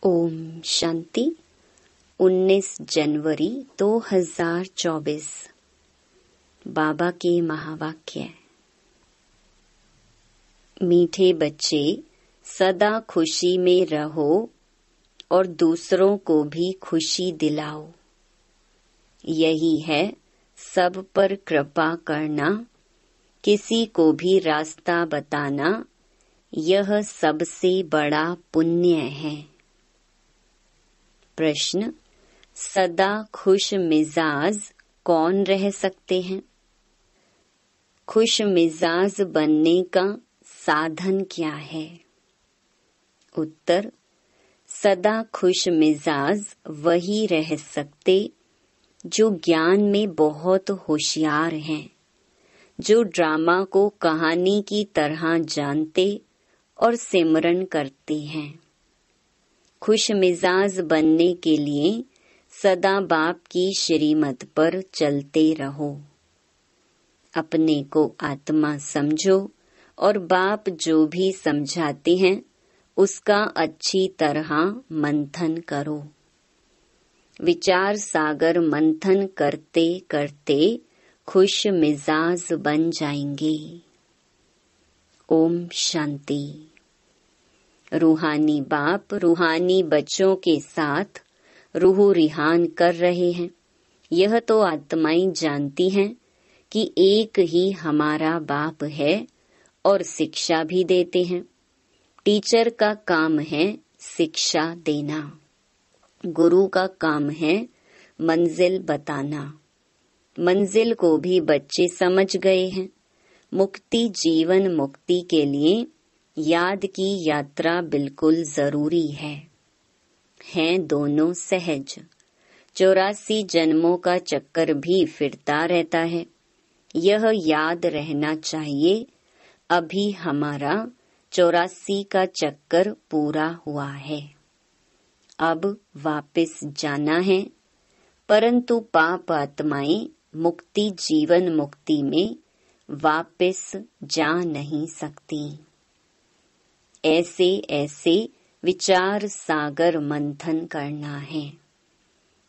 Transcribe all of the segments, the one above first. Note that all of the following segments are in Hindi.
ओम शांति। 19 जनवरी 2024 बाबा के महावाक्य। मीठे बच्चे, सदा खुशी में रहो और दूसरों को भी खुशी दिलाओ। यही है सब पर कृपा करना, किसी को भी रास्ता बताना, यह सबसे बड़ा पुण्य है। प्रश्न: सदा खुश मिजाज कौन रह सकते हैं? खुश मिजाज बनने का साधन क्या है? उत्तर: सदा खुश मिजाज वही रह सकते जो ज्ञान में बहुत होशियार हैं, जो ड्रामा को कहानी की तरह जानते और सिमरन करते हैं। खुश मिजाज बनने के लिए सदा बाप की श्रीमत पर चलते रहो। अपने को आत्मा समझो और बाप जो भी समझाते हैं उसका अच्छी तरह मंथन करो। विचार सागर मंथन करते करते खुश मिजाज बन जाएंगे। ओम शांति। रूहानी बाप रूहानी बच्चों के साथ रूह रिहान कर रहे हैं। यह तो आत्माएं जानती हैं कि एक ही हमारा बाप है और शिक्षा भी देते हैं। टीचर का काम है शिक्षा देना, गुरु का काम है मंजिल बताना। मंजिल को भी बच्चे समझ गए हैं। मुक्ति जीवन मुक्ति के लिए याद की यात्रा बिल्कुल जरूरी है। हैं दोनों सहज। 84 जन्मों का चक्कर भी फिरता रहता है। यह याद रहना चाहिए, अभी हमारा 84 का चक्कर पूरा हुआ है। अब वापस जाना है, परंतु पाप आत्माएं मुक्ति जीवन मुक्ति में वापस जा नहीं सकती। ऐसे ऐसे विचार सागर मंथन करना है।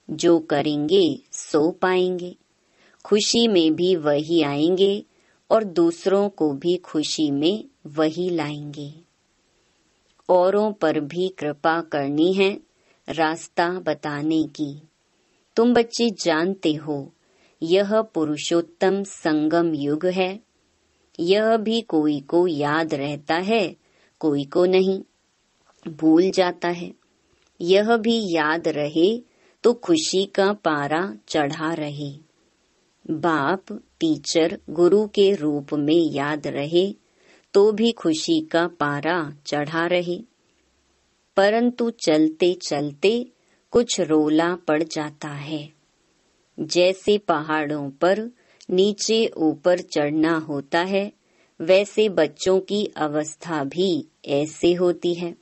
जो करेंगे सो पाएंगे। खुशी में भी वही आएंगे और दूसरों को भी खुशी में वही लाएंगे। औरों पर भी कृपा करनी है, रास्ता बताने की। तुम बच्चे जानते हो यह पुरुषोत्तम संगम युग है। यह भी कोई को याद रहता है, कोई को नहीं, भूल जाता है। यह भी याद रहे तो खुशी का पारा चढ़ा रहे। बाप टीचर गुरु के रूप में याद रहे तो भी खुशी का पारा चढ़ा रहे। परंतु चलते चलते कुछ रोला पड़ जाता है। जैसे पहाड़ों पर नीचे ऊपर चढ़ना होता है, वैसे बच्चों की अवस्था भी ऐसे होती है।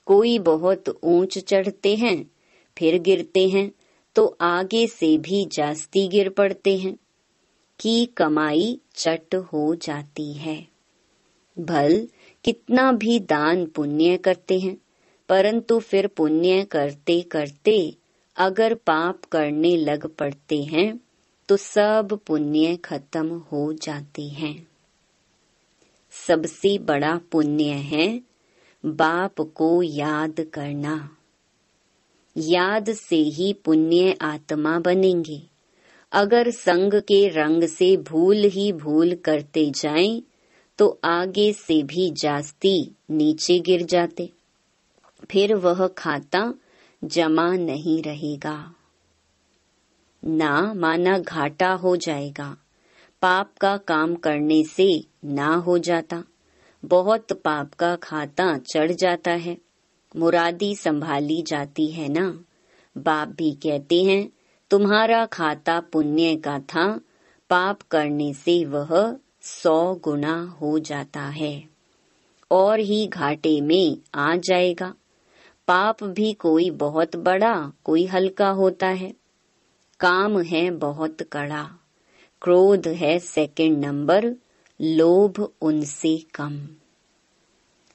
कोई बहुत ऊंच चढ़ते हैं, फिर गिरते हैं तो आगे से भी जास्ती गिर पड़ते हैं कि कमाई चट हो जाती है। भल कितना भी दान पुण्य करते हैं, परंतु फिर पुण्य करते करते अगर पाप करने लग पड़ते हैं तो सब पुण्य खत्म हो जाते हैं। सबसे बड़ा पुण्य है बाप को याद करना। याद से ही पुण्य आत्मा बनेंगे। अगर संग के रंग से भूल ही भूल करते जाएं तो आगे से भी जास्ती नीचे गिर जाते। फिर वह खाता जमा नहीं रहेगा। ना माना घाटा हो जाएगा। पाप का काम करने से ना हो जाता। बहुत पाप का खाता चढ़ जाता है। मुरादी संभाली जाती है ना। बाप भी कहते हैं तुम्हारा खाता पुण्य का था, पाप करने से वह 100 गुना हो जाता है और ही घाटे में आ जाएगा। पाप भी कोई बहुत बड़ा कोई हल्का होता है। काम है बहुत कड़ा। क्रोध है सेकंड नंबर, लोभ उनसे कम।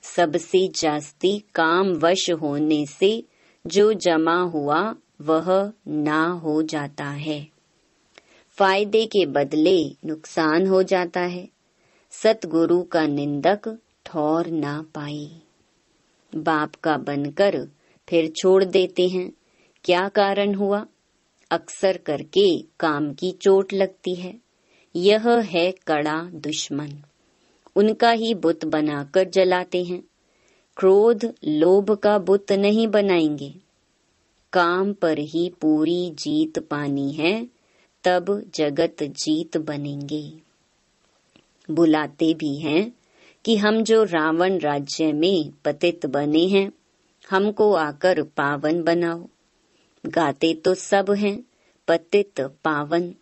सबसे जास्ती काम वश होने से जो जमा हुआ वह ना हो जाता है। फायदे के बदले नुकसान हो जाता है। सतगुरु का निंदक ठौर ना पाए। बाप का बनकर फिर छोड़ देते हैं। क्या कारण हुआ? अक्सर करके काम की चोट लगती है। यह है कड़ा दुश्मन। उनका ही बुत बनाकर जलाते हैं। क्रोध लोभ का बुत नहीं बनाएंगे। काम पर ही पूरी जीत पानी है, तब जगत जीत बनेंगे। बुलाते भी हैं कि हम जो रावण राज्य में पतित बने हैं, हमको आकर पावन बनाओ। गाते तो सब हैं पतित पावन।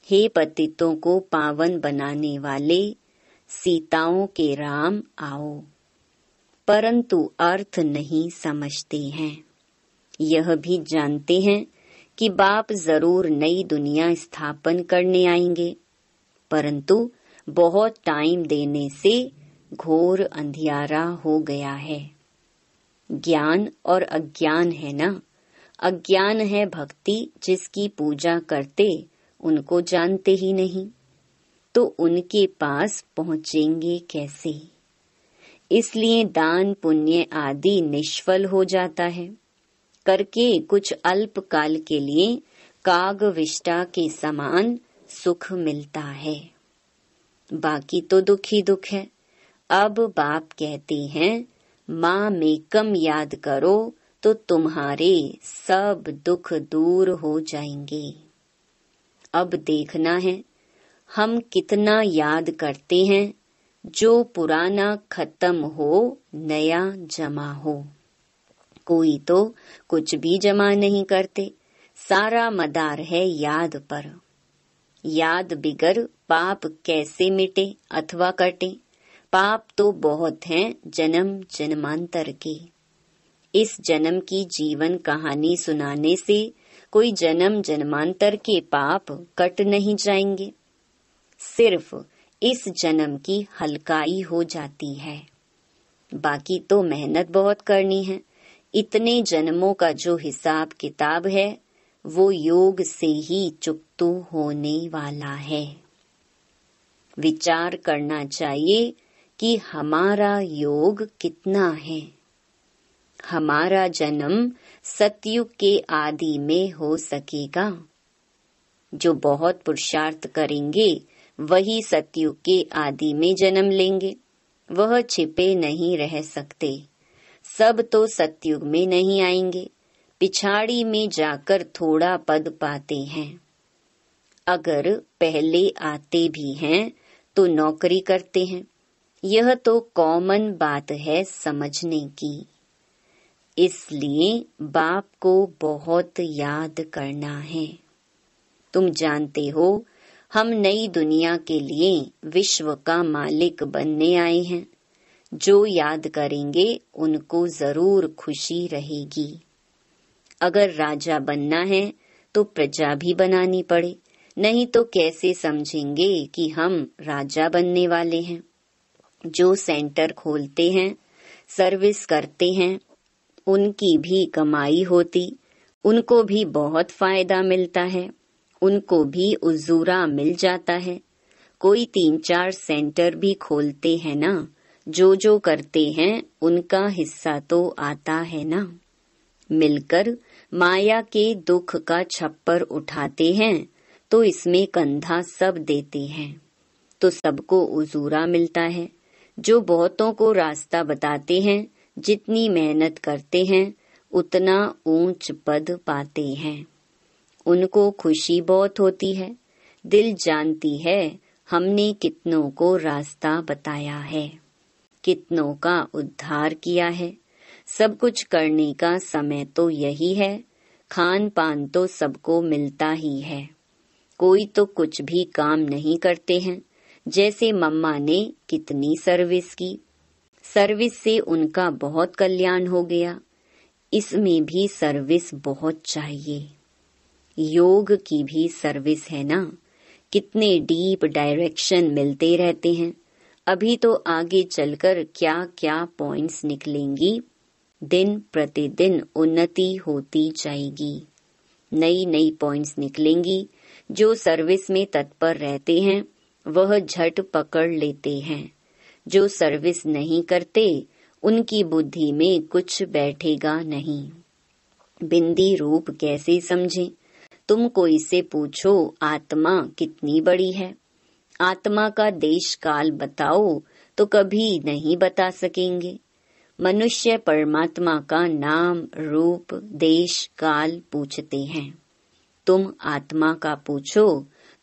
हे पतितों को पावन बनाने वाले, सीताओं के राम आओ। परंतु अर्थ नहीं समझते हैं। यह भी जानते हैं कि बाप जरूर नई दुनिया स्थापन करने आएंगे, परंतु बहुत टाइम देने से घोर अंधियारा हो गया है। ज्ञान और अज्ञान है ना। अज्ञान है भक्ति जिसकी पूजा करते उनको जानते ही नहीं, तो उनके पास पहुंचेंगे कैसे? इसलिए दान पुण्य आदि निष्फल हो जाता है। करके कुछ अल्प काल के लिए काग विष्टा के समान सुख मिलता है, बाकी तो दुख ही दुख है। अब बाप कहते हैं माँ मेकम याद करो तो तुम्हारे सब दुख दूर हो जाएंगे। अब देखना है हम कितना याद करते हैं। जो पुराना खत्म हो, नया जमा हो। कोई तो कुछ भी जमा नहीं करते, सारा मदार है याद पर। याद बिगर पाप कैसे मिटे अथवा कटे? पाप तो बहुत हैं जन्म जन्मांतर के। इस जन्म की जीवन कहानी सुनाने से कोई जन्म जन्मांतर के पाप कट नहीं जाएंगे। सिर्फ इस जन्म की हल्काई हो जाती है, बाकी तो मेहनत बहुत करनी है। इतने जन्मों का जो हिसाब किताब है वो योग से ही चुकतू होने वाला है। विचार करना चाहिए कि हमारा योग कितना है। हमारा जन्म सतयुग के आदि में हो सकेगा। जो बहुत पुरुषार्थ करेंगे वही सतयुग के आदि में जन्म लेंगे। वह छिपे नहीं रह सकते। सब तो सतयुग में नहीं आएंगे, पिछाड़ी में जाकर थोड़ा पद पाते हैं। अगर पहले आते भी हैं तो नौकरी करते हैं। यह तो कॉमन बात है समझने की। इसलिए बाप को बहुत याद करना है। तुम जानते हो हम नई दुनिया के लिए विश्व का मालिक बनने आए हैं। जो याद करेंगे उनको जरूर खुशी रहेगी। अगर राजा बनना है तो प्रजा भी बनानी पड़े, नहीं तो कैसे समझेंगे कि हम राजा बनने वाले हैं। जो सेंटर खोलते हैं, सर्विस करते हैं, उनकी भी कमाई होती, उनको भी बहुत फायदा मिलता है, उनको भी उजूरा मिल जाता है। कोई 3-4 सेंटर भी खोलते हैं ना, जो करते हैं उनका हिस्सा तो आता है ना। मिलकर माया के दुख का छप्पर उठाते हैं तो इसमें कंधा सब देते हैं, तो सबको उजूरा मिलता है। जो बहुतों को रास्ता बताते हैं, जितनी मेहनत करते हैं उतना ऊंच पद पाते हैं। उनको खुशी बहुत होती है। दिल जानती है हमने कितनों को रास्ता बताया है, कितनों का उद्धार किया है। सब कुछ करने का समय तो यही है। खान पान तो सबको मिलता ही है। कोई तो कुछ भी काम नहीं करते हैं। जैसे मम्मा ने कितनी सर्विस की, सर्विस से उनका बहुत कल्याण हो गया। इसमें भी सर्विस बहुत चाहिए। योग की भी सर्विस है ना। कितने डीप डायरेक्शन मिलते रहते हैं। अभी तो आगे चलकर क्या क्या पॉइंट्स निकलेंगी दिन प्रतिदिन उन्नति होती जाएगी। नई नई पॉइंट्स निकलेंगी। जो सर्विस में तत्पर रहते हैं वह झट पकड़ लेते हैं। जो सर्विस नहीं करते उनकी बुद्धि में कुछ बैठेगा नहीं। बिंदी रूप कैसे समझें? तुम कोई से पूछो आत्मा कितनी बड़ी है, आत्मा का देश काल बताओ तो कभी नहीं बता सकेंगे। मनुष्य परमात्मा का नाम रूप देश काल पूछते हैं। तुम आत्मा का पूछो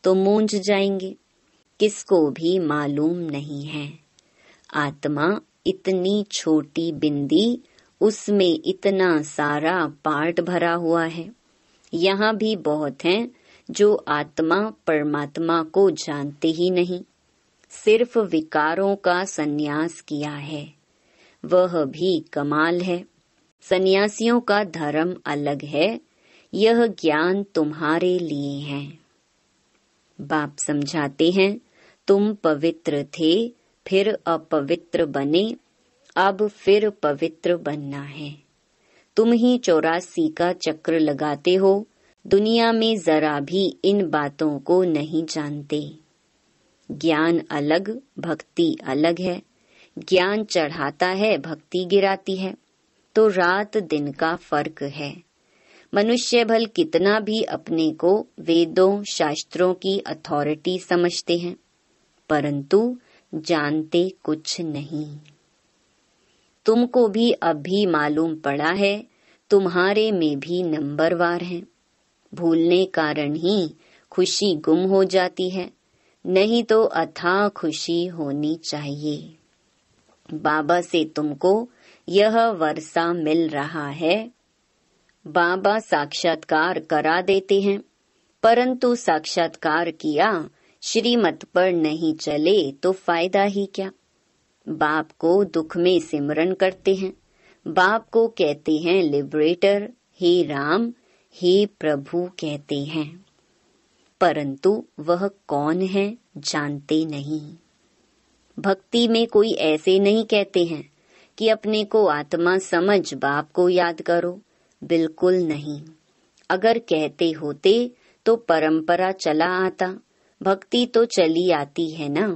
तो मूंझ जाएंगे। किसको भी मालूम नहीं है। आत्मा इतनी छोटी बिंदी, उसमें इतना सारा पार्ट भरा हुआ है। यहाँ भी बहुत हैं जो आत्मा परमात्मा को जानते ही नहीं, सिर्फ विकारों का संन्यास किया है। वह भी कमाल है। सन्यासियों का धर्म अलग है, यह ज्ञान तुम्हारे लिए है। बाप समझाते हैं, तुम पवित्र थे, फिर अपवित्र बने, अब फिर पवित्र बनना है। तुम ही 84 का चक्र लगाते हो, दुनिया में जरा भी इन बातों को नहीं जानते। ज्ञान अलग, भक्ति अलग है। ज्ञान चढ़ाता है, भक्ति गिराती है, तो रात दिन का फर्क है। मनुष्य भल कितना भी अपने को वेदों शास्त्रों की अथॉरिटी समझते हैं, परंतु जानते कुछ नहीं। तुमको भी अब भी मालूम पड़ा है, तुम्हारे में भी नंबरवार हैं। भूलने कारण ही खुशी गुम हो जाती है, नहीं तो अथाह खुशी होनी चाहिए। बाबा से तुमको यह वर्षा मिल रहा है। बाबा साक्षात्कार करा देते हैं, परंतु साक्षात्कार किया श्रीमत पर नहीं चले तो फायदा ही क्या। बाप को दुख में सिमरन करते हैं, बाप को कहते हैं लिबरेटर, हे राम हे प्रभु कहते हैं, परंतु वह कौन है जानते नहीं। भक्ति में कोई ऐसे नहीं कहते हैं कि अपने को आत्मा समझ बाप को याद करो, बिल्कुल नहीं। अगर कहते होते तो परंपरा चला आता, भक्ति तो चली आती है ना।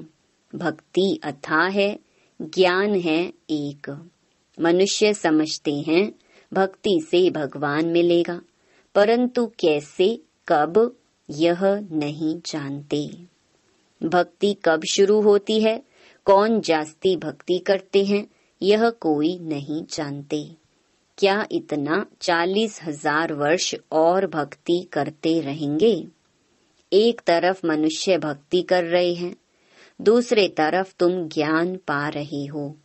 भक्ति अथाह है, ज्ञान है एक। मनुष्य समझते हैं भक्ति से भगवान मिलेगा, परंतु कैसे कब यह नहीं जानते। भक्ति कब शुरू होती है, कौन जास्ती भक्ति करते हैं, यह कोई नहीं जानते। क्या इतना 40,000 वर्ष और भक्ति करते रहेंगे? एक तरफ मनुष्य भक्ति कर रहे हैं, दूसरे तरफ तुम ज्ञान पा रहे हो।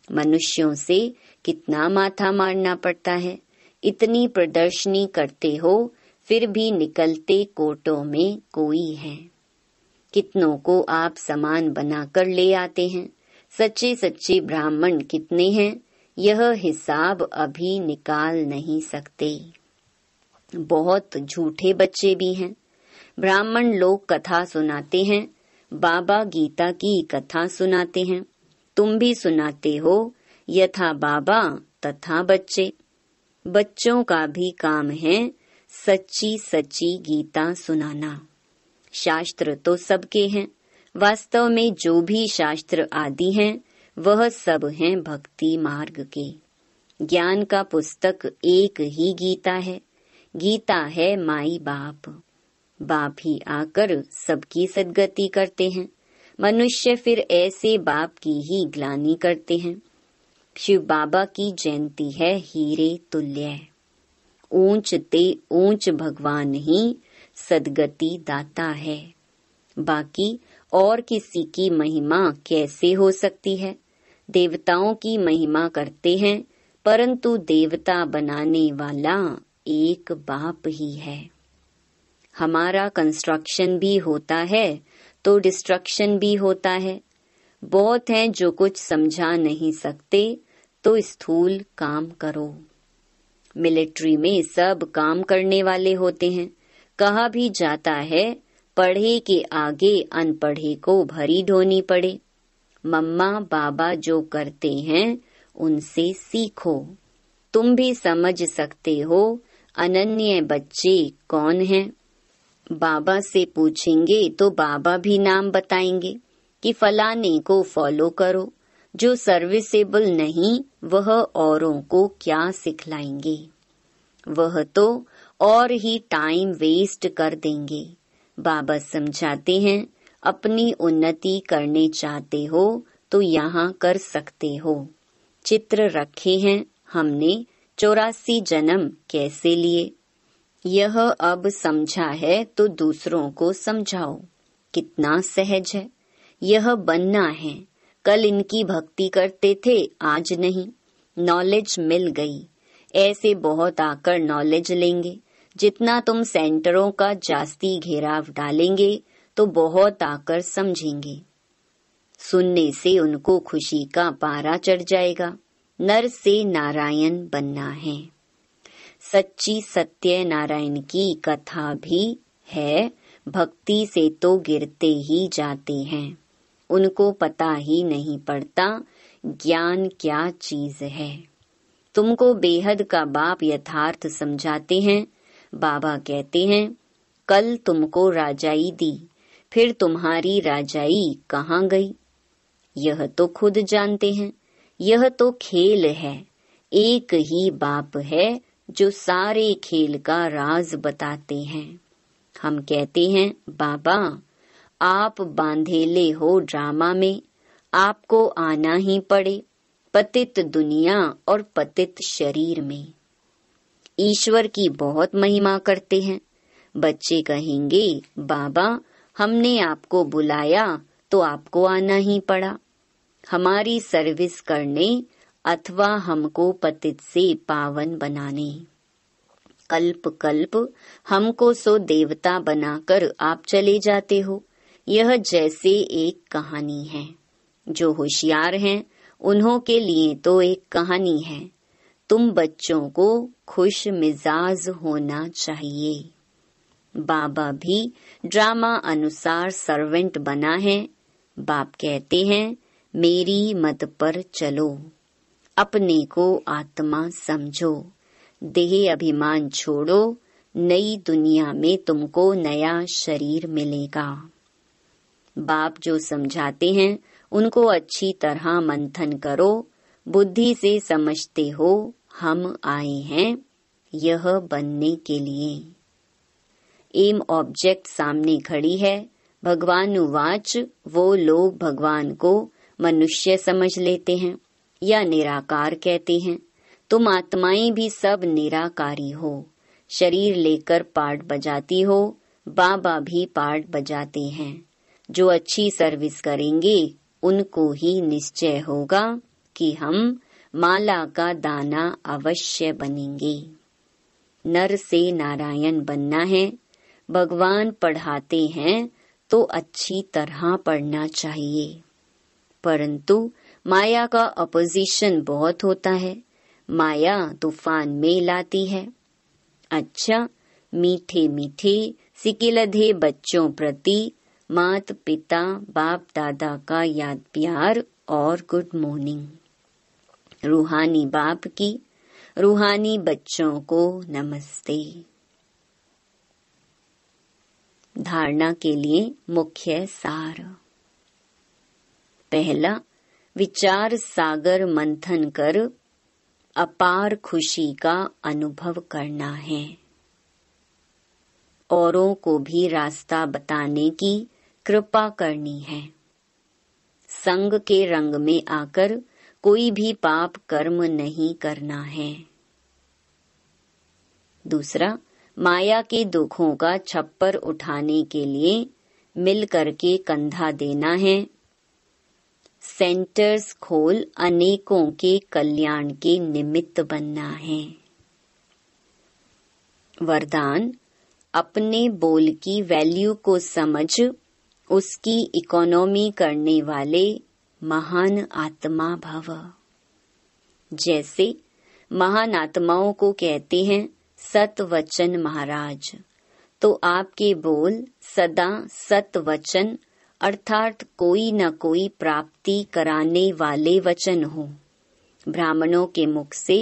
मनुष्यों से कितना माथा मारना पड़ता है। इतनी प्रदर्शनी करते हो, फिर भी निकलते कोटों में कोई है। कितनों को आप समान बनाकर ले आते हैं। सच्चे सच्चे ब्राह्मण कितने हैं, यह हिसाब अभी निकाल नहीं सकते। बहुत झूठे बच्चे भी हैं। ब्राह्मण लोग कथा सुनाते हैं, बाबा गीता की कथा सुनाते हैं। तुम भी सुनाते हो, यथा बाबा तथा बच्चे। बच्चों का भी काम है सच्ची सच्ची गीता सुनाना। शास्त्र तो सबके हैं, वास्तव में जो भी शास्त्र आदि हैं वह सब हैं भक्ति मार्ग के। ज्ञान का पुस्तक एक ही गीता है। गीता है माई बाप। बाप ही आकर सबकी सद्गति करते हैं। मनुष्य फिर ऐसे बाप की ही ग्लानि करते हैं। शिव बाबा की जयंती है हीरे तुल्य। ऊंच ते ऊंच भगवान ही सद्गति दाता है। बाकी और किसी की महिमा कैसे हो सकती है? देवताओं की महिमा करते हैं, परंतु देवता बनाने वाला एक बाप ही है। हमारा कंस्ट्रक्शन भी होता है तो डिस्ट्रक्शन भी होता है। बहुत हैं जो कुछ समझा नहीं सकते, तो स्थूल काम करो। मिलिट्री में सब काम करने वाले होते हैं। कहा भी जाता है पढ़े के आगे अनपढ़े को भरी ढोनी पड़े। मम्मा बाबा जो करते हैं उनसे सीखो। तुम भी समझ सकते हो अनन्य बच्चे कौन हैं। बाबा से पूछेंगे तो बाबा भी नाम बताएंगे कि फलाने को फॉलो करो। जो सर्विसेबल नहीं वह औरों को क्या सिखलाएंगे, वह तो और ही टाइम वेस्ट कर देंगे। बाबा समझाते हैं अपनी उन्नति करने चाहते हो तो यहाँ कर सकते हो। चित्र रखे हैं हमने 84 जन्म कैसे लिए। यह अब समझा है तो दूसरों को समझाओ। कितना सहज है। यह बनना है। कल इनकी भक्ति करते थे, आज नहीं। नॉलेज मिल गई। ऐसे बहुत आकर नॉलेज लेंगे। जितना तुम सेंटरों का जास्ती घेराव डालेंगे तो बहुत आकर समझेंगे। सुनने से उनको खुशी का पारा चढ़ जाएगा। नर से नारायण बनना है। सच्ची सत्य नारायण की कथा भी है। भक्ति से तो गिरते ही जाते हैं। उनको पता ही नहीं पड़ता ज्ञान क्या चीज है। तुमको बेहद का बाप यथार्थ समझाते हैं। बाबा कहते हैं कल तुमको राजाई दी, फिर तुम्हारी राजाई कहाँ गई? यह तो खुद जानते हैं। यह तो खेल है। एक ही बाप है जो सारे खेल का राज बताते हैं। हम कहते हैं बाबा आप बांधेले हो ड्रामा में, आपको आना ही पड़े पतित दुनिया और पतित शरीर में। ईश्वर की बहुत महिमा करते हैं। बच्चे कहेंगे बाबा हमने आपको बुलाया तो आपको आना ही पड़ा, हमारी सर्विस करने अथवा हमको पतित से पावन बनाने। कल्प कल्प हमको सो देवता बनाकर आप चले जाते हो। यह जैसे एक कहानी है। जो होशियार हैं उन्हों के लिए तो एक कहानी है। तुम बच्चों को खुश मिजाज होना चाहिए। बाबा भी ड्रामा अनुसार सर्वेंट बना है। बाप कहते हैं मेरी मत पर चलो, अपने को आत्मा समझो, देह अभिमान छोड़ो। नई दुनिया में तुमको नया शरीर मिलेगा। बाप जो समझाते हैं उनको अच्छी तरह मंथन करो। बुद्धि से समझते हो हम आए हैं यह बनने के लिए। एम ऑब्जेक्ट सामने खड़ी है। भगवान उवाच वो लोग भगवान को मनुष्य समझ लेते हैं या निराकार कहते हैं। तुम आत्माएं भी सब निराकारी हो। शरीर लेकर पार्ट बजाती हो। बाबा भी पार्ट बजाते हैं। जो अच्छी सर्विस करेंगे उनको ही निश्चय होगा कि हम माला का दाना अवश्य बनेंगे। नर से नारायण बनना है। भगवान पढ़ाते हैं तो अच्छी तरह पढ़ना चाहिए, परंतु माया का अपोजिशन बहुत होता है। माया तूफान में लाती है। अच्छा, मीठे मीठे सिकिलधे बच्चों प्रति मात पिता बाप दादा का याद प्यार और गुड मॉर्निंग। रूहानी बाप की रूहानी बच्चों को नमस्ते। धारणा के लिए मुख्य सार। पहला, विचार सागर मंथन कर अपार खुशी का अनुभव करना है। औरों को भी रास्ता बताने की कृपा करनी है। संग के रंग में आकर कोई भी पाप कर्म नहीं करना है। दूसरा, माया के दुखों का छप्पर उठाने के लिए मिल करके कंधा देना है। सेंटर्स खोल अनेकों के कल्याण के निमित्त बनना है। वरदान, अपने बोल की वैल्यू को समझ उसकी इकोनॉमी करने वाले महान आत्मा भव। जैसे महान आत्माओं को कहते हैं सत वचन महाराज, तो आपके बोल सदा सत वचन अर्थात कोई न कोई प्राप्ति कराने वाले वचन हो। ब्राह्मणों के मुख से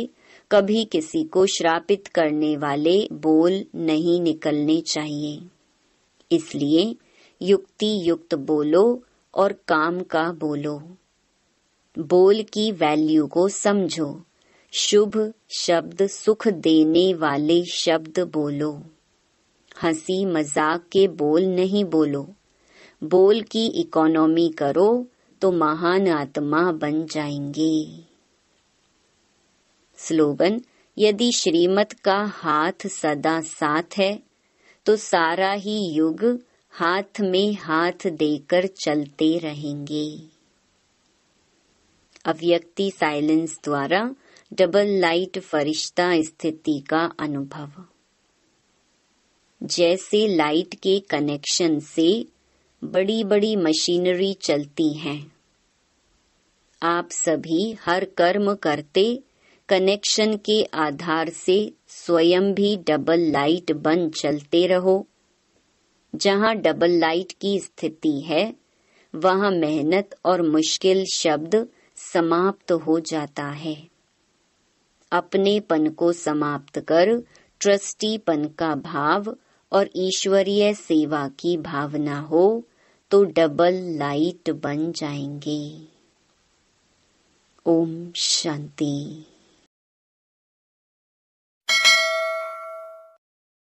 कभी किसी को श्रापित करने वाले बोल नहीं निकलने चाहिए। इसलिए युक्ति युक्त बोलो और काम का बोलो। बोल की वैल्यू को समझो। शुभ शब्द, सुख देने वाले शब्द बोलो। हंसी मजाक के बोल नहीं बोलो। बोल की इकोनॉमी करो तो महान आत्मा बन जाएंगे। स्लोगन: यदि श्रीमत का हाथ सदा साथ है तो सारा ही युग हाथ में हाथ देकर चलते रहेंगे। अव्यक्ति साइलेंस द्वारा डबल लाइट फरिश्ता स्थिति का अनुभव। जैसे लाइट के कनेक्शन से बड़ी बड़ी मशीनरी चलती हैं, आप सभी हर कर्म करते कनेक्शन के आधार से स्वयं भी डबल लाइट बन चलते रहो। जहाँ डबल लाइट की स्थिति है वहाँ मेहनत और मुश्किल शब्द समाप्त हो जाता है। अपनेपन को समाप्त कर ट्रस्टीपन का भाव और ईश्वरीय सेवा की भावना हो तो डबल लाइट बन जाएंगे। ओम शांति।